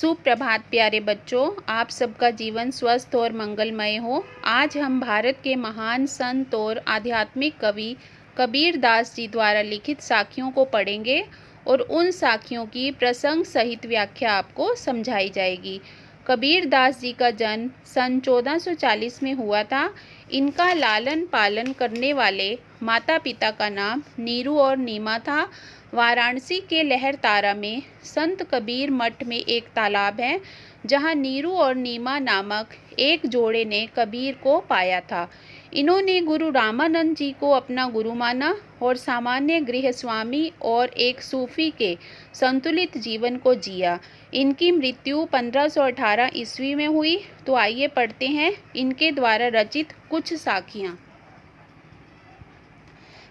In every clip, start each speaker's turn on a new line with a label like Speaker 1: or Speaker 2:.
Speaker 1: सुप्रभात प्यारे बच्चों, आप सबका जीवन स्वस्थ और मंगलमय हो। आज हम भारत के महान संत और आध्यात्मिक कवि कबीर दास जी द्वारा लिखित साखियों को पढ़ेंगे और उन साखियों की प्रसंग सहित व्याख्या आपको समझाई जाएगी। कबीर दास जी का जन्म सन 1440 में हुआ था। इनका लालन पालन करने वाले माता पिता का नाम नीरू और नीमा था। वाराणसी के लहरतारा में संत कबीर मठ में एक तालाब है जहाँ नीरू और नीमा नामक एक जोड़े ने कबीर को पाया था। इन्होंने गुरु रामानंद जी को अपना गुरु माना और सामान्य गृहस्वामी और एक सूफी के संतुलित जीवन को जिया। इनकी मृत्यु 1518 ईस्वी में हुई। तो आइए पढ़ते हैं इनके द्वारा रचित कुछ साखियाँ।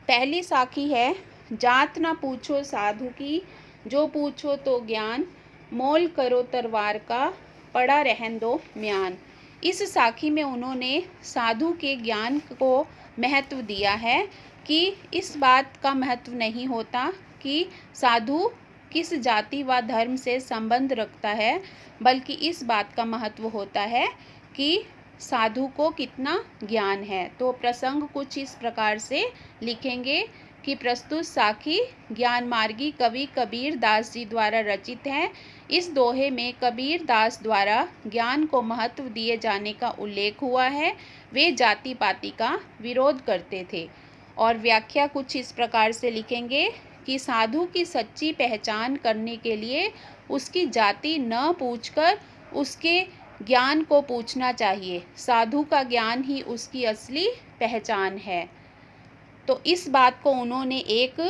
Speaker 1: पहली साखी है, जात न पूछो साधु की, जो पूछो तो ज्ञान, मोल करो तरवार का, पड़ा रहन दो म्यान। इस साखी में उन्होंने साधु के ज्ञान को महत्व दिया है कि इस बात का महत्व नहीं होता कि साधु किस जाति व धर्म से संबंध रखता है, बल्कि इस बात का महत्व होता है कि साधु को कितना ज्ञान है। तो प्रसंग कुछ इस प्रकार से लिखेंगे कि प्रस्तुत साखी ज्ञान मार्गी कवि कबीर दास जी द्वारा रचित है। इस दोहे में कबीर दास द्वारा ज्ञान को महत्व दिए जाने का उल्लेख हुआ है। वे जाति पाति का विरोध करते थे। और व्याख्या कुछ इस प्रकार से लिखेंगे कि साधु की सच्ची पहचान करने के लिए उसकी जाति न पूछकर उसके ज्ञान को पूछना चाहिए। साधु का ज्ञान ही उसकी असली पहचान है। तो इस बात को उन्होंने एक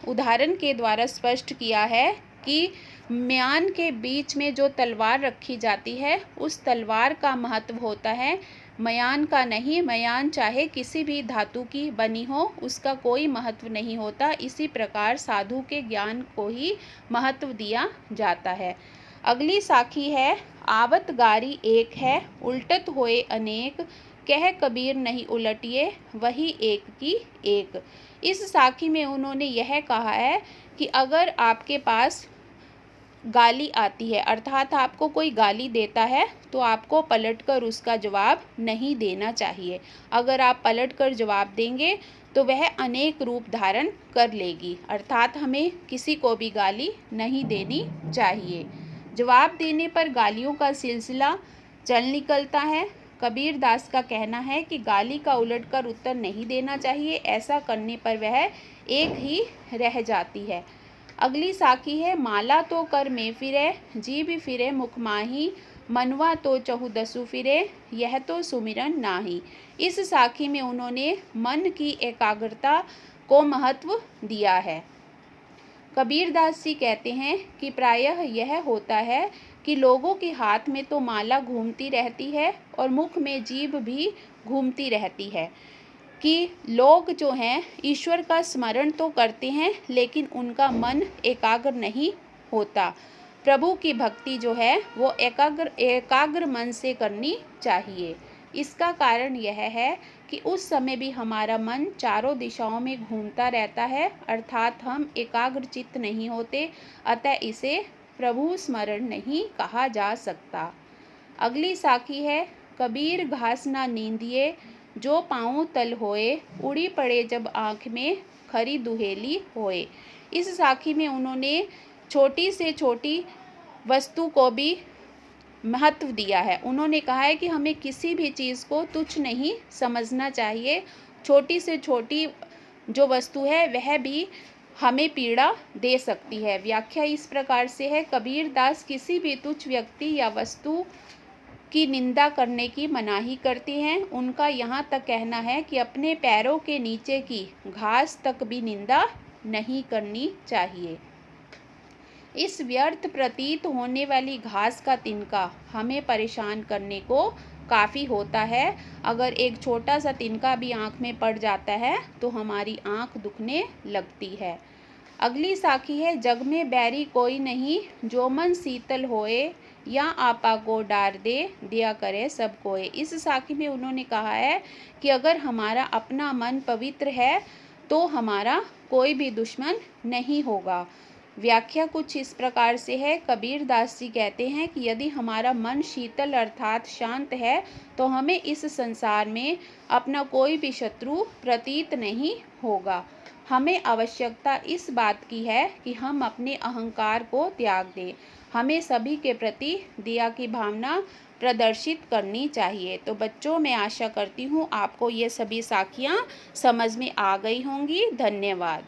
Speaker 1: उदाहरण के द्वारा स्पष्ट किया है कि म्यान के बीच में जो तलवार रखी जाती है उस तलवार का महत्व होता है, मयान का नहीं। मयान चाहे किसी भी धातु की बनी हो, उसका कोई महत्व नहीं होता। इसी प्रकार साधु के ज्ञान को ही महत्व दिया जाता है। अगली साखी है, आवत गारी एक है, उल्टत होए अनेक, कह कबीर नहीं उलटिए, वही एक की एक। इस साखी में उन्होंने यह कहा है कि अगर आपके पास गाली आती है, अर्थात आपको कोई गाली देता है, तो आपको पलटकर उसका जवाब नहीं देना चाहिए। अगर आप पलटकर जवाब देंगे तो वह अनेक रूप धारण कर लेगी, अर्थात हमें किसी को भी गाली नहीं देनी चाहिए। जवाब देने पर गालियों का सिलसिला चल निकलता है। कबीर दास का कहना है कि गाली का उलटकर उत्तर नहीं देना चाहिए, ऐसा करने पर वह एक ही रह जाती है। अगली साखी है, माला तो कर में फिरे, जी भी फिरे मुख माही, मनवा तो चहुदसु फिरे, यह तो सुमिरन नाही। इस साखी में उन्होंने मन की एकाग्रता को महत्व दिया है। कबीर दास जी कहते हैं कि प्रायः यह होता है कि लोगों के हाथ में तो माला घूमती रहती है और मुख में जीभ भी घूमती रहती है, कि लोग जो हैं ईश्वर का स्मरण तो करते हैं लेकिन उनका मन एकाग्र नहीं होता। प्रभु की भक्ति जो है वो एकाग्र मन से करनी चाहिए। इसका कारण यह है कि उस समय भी हमारा मन चारों दिशाओं में घूमता रहता है, अर्थात हम एकाग्र चित्त नहीं होते, अतः इसे प्रभु स्मरण नहीं कहा जा सकता। अगली साखी है, कबीर घास ना नींदिए, जो पाँव तल होए, उड़ी पड़े जब आँख में, खरी दुहेली होए। इस साखी में उन्होंने छोटी से छोटी वस्तु को भी महत्व दिया है। उन्होंने कहा है कि हमें किसी भी चीज़ को तुच्छ नहीं समझना चाहिए। छोटी से छोटी जो वस्तु है वह भी हमें पीड़ा दे सकती है। व्याख्या इस प्रकार से है, कबीर दास किसी भी तुच्छ व्यक्ति या वस्तु की निंदा करने की मनाही करते हैं। उनका यहाँ तक कहना है कि अपने पैरों के नीचे की घास तक भी निंदा नहीं करनी चाहिए। इस व्यर्थ प्रतीत होने वाली घास का तिनका हमें परेशान करने को काफ़ी होता है। अगर एक छोटा सा तिनका भी आँख में पड़ जाता है तो हमारी आँख दुखने लगती है। अगली साखी है, जग में बैरी कोई नहीं, जो मन शीतल होए, या आपा को डार दे, दिया करे सब कोए। इस साखी में उन्होंने कहा है कि अगर हमारा अपना मन पवित्र है तो हमारा कोई भी दुश्मन नहीं होगा। व्याख्या कुछ इस प्रकार से है। कबीर दास जी कहते हैं कि यदि हमारा मन शीतल अर्थात शांत है तो हमें इस संसार में अपना कोई भी शत्रु प्रतीत नहीं होगा। हमें आवश्यकता इस बात की है कि हम अपने अहंकार को त्याग दें। हमें सभी के प्रति दया की भावना प्रदर्शित करनी चाहिए। तो बच्चों, मैं आशा करती हूँ आपको ये सभी साखियाँ समझ में आ गई होंगी। धन्यवाद।